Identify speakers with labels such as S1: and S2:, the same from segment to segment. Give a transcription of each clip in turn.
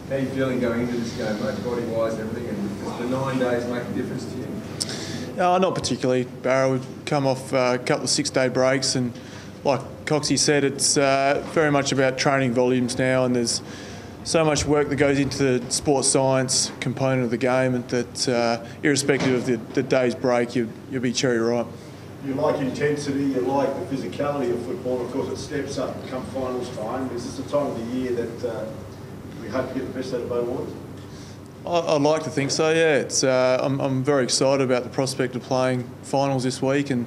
S1: How are you feeling going into this game, mate, body-wise and everything? And does the 9 days make a difference to you?
S2: Not particularly, Barrow. We've come off a couple of 6-day breaks, and like Coxie said, it's very much about training volumes now, and there's so much work that goes into the sports science component of the game, and that irrespective of the day's break, you'll be cherry ripe.
S3: You like intensity, you like the physicality of football. Of course, it steps up come finals time. Is this the time of the year that we hope to get the best out of both worlds?
S2: I'd like to think so, yeah. I'm very excited about the prospect of playing finals this week, and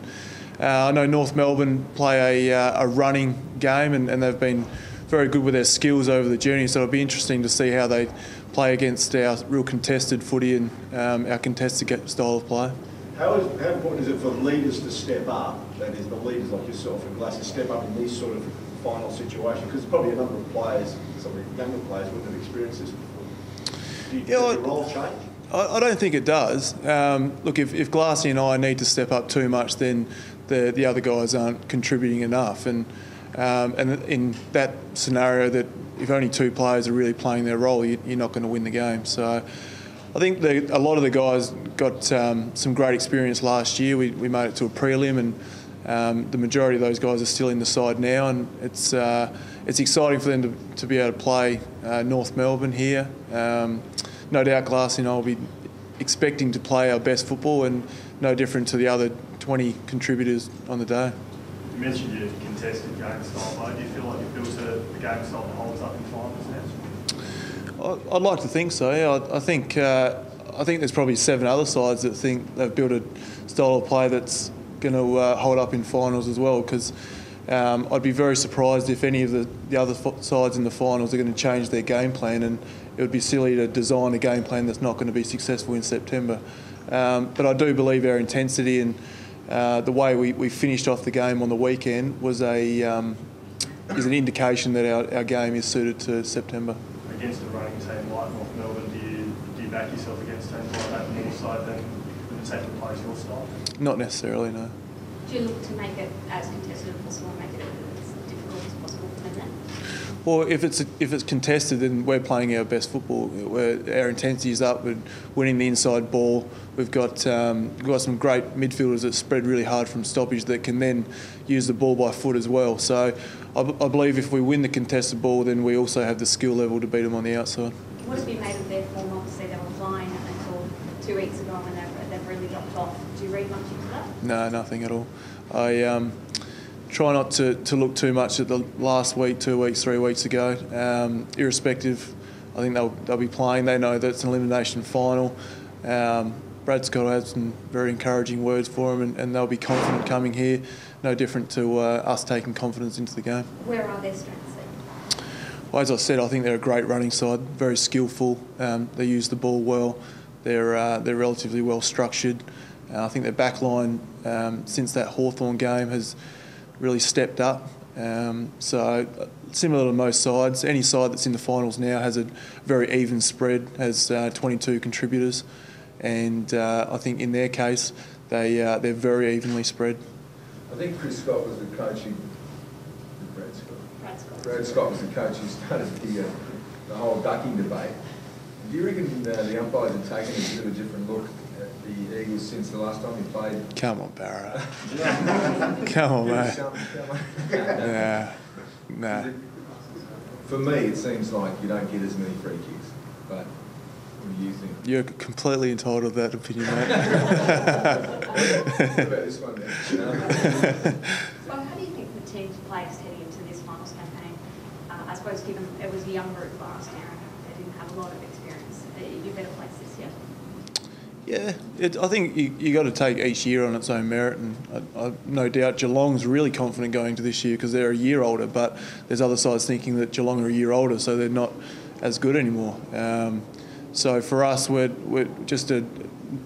S2: I know North Melbourne play a running game, and they've been very good with their skills over the journey, so it'll be interesting to see how they play against our real contested footy and our contested style of play.
S3: How important is it for leaders to step up, that is, the leaders like yourself and Glass, to step up in these sort of final situations? Because probably a number of players, some of the younger players, wouldn't have experienced this before. Does your role change?
S2: I don't think it does. Look, if Glassy and I need to step up too much, then the other guys aren't contributing enough. And in that scenario, that if only 2 players are really playing their role, you're not going to win the game. So I think a lot of the guys got some great experience last year. We made it to a prelim, and the majority of those guys are still in the side now, and it's exciting for them to be able to play North Melbourne here. No doubt Glassy and I will be expecting to play our best football, and no different to the other 20 contributors on the day.
S4: You mentioned your contested game style, but do you feel like you've built a game style that holds up in finals now?
S2: I'd like to think so. Yeah, I think there's probably 7 other sides that think they've built a style of play that's going to hold up in finals as well. Because I'd be very surprised if any of the other sides in the finals are going to change their game plan, and it would be silly to design a game plan that's not going to be successful in September. But I do believe our intensity and the way we finished off the game on the weekend was is an indication that our game is suited to September.
S4: Against a running team like North Melbourne, do you back yourself against teams like that more so than taking place your style?
S2: Not necessarily, no.
S5: Do you look to make it as contested as possible and make it as difficult as possible for them then?
S2: Well, if it's contested, then we're playing our best football. Our intensity is up. We're winning the inside ball. We've got some great midfielders that spread really hard from stoppage that can then use the ball by foot as well. So I believe if we win the contested ball, then we also have the skill level to beat them on the outside.
S5: What have you made of their form? Obviously, they were flying until 2 weeks ago when they've really dropped off. Do you read much into that?
S2: No, nothing at all. I try not to look too much at the last week, 2 weeks, 3 weeks ago. Irrespective, I think they'll be playing. They know that it's an elimination final. Brad Scott had some very encouraging words for them, and they'll be confident coming here. No different to us taking confidence into the game.
S5: Where are their strengths then?
S2: Well, as I said, I think they're a great running side, very skillful. They use the ball well. They're relatively well structured. I think their back line since that Hawthorn game has really stepped up. So similar to most sides, any side that's in the finals now has a very even spread, has 22 contributors, and I think in their case they're very evenly spread.
S1: I think Chris Scott was the coach who... Brad Scott was the coach who started the whole ducking debate. Do you reckon the umpires have taken a bit of a different look at the Eagles since the last time he played?
S2: Come on, Barrow. Come on, mate. Nah.
S1: For me, it seems like you don't get as many free kicks, but what do you think?
S2: You're completely entitled to that opinion, mate.
S1: What about this one then?
S5: Well, how do you think the team's placed heading into this finals campaign? I suppose given it was a young group last year and they didn't have a lot of experience, you're better placed this year.
S2: Yeah, I think you got to take each year on its own merit, and I no doubt Geelong's really confident going to this year because they're a year older, but there's other sides thinking that Geelong are a year older, so they're not as good anymore. So for us, we're just a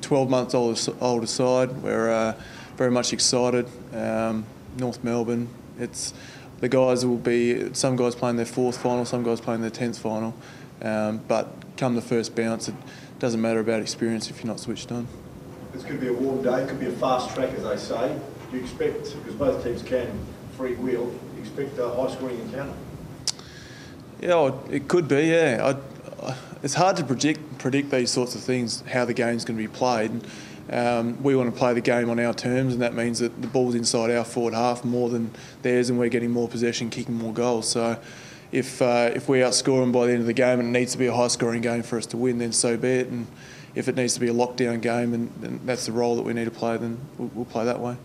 S2: 12 months older side. We're very much excited. North Melbourne, the guys will be, some guys playing their 4th final, some guys playing their 10th final, but come the first bounce, it doesn't matter about experience if you're not switched on.
S3: It's going to be a warm day, it could be a fast track as they say. Do you expect, because both teams can freewheel, do you expect a high scoring encounter?
S2: Yeah, it could be, yeah. it's hard to predict these sorts of things, how the game's going to be played. We want to play the game on our terms, and that means that the ball's inside our forward half more than theirs, and we're getting more possession, kicking more goals. So if we outscore them by the end of the game and it needs to be a high-scoring game for us to win, then so be it. And if it needs to be a lockdown game and that's the role that we need to play, then we'll play that way.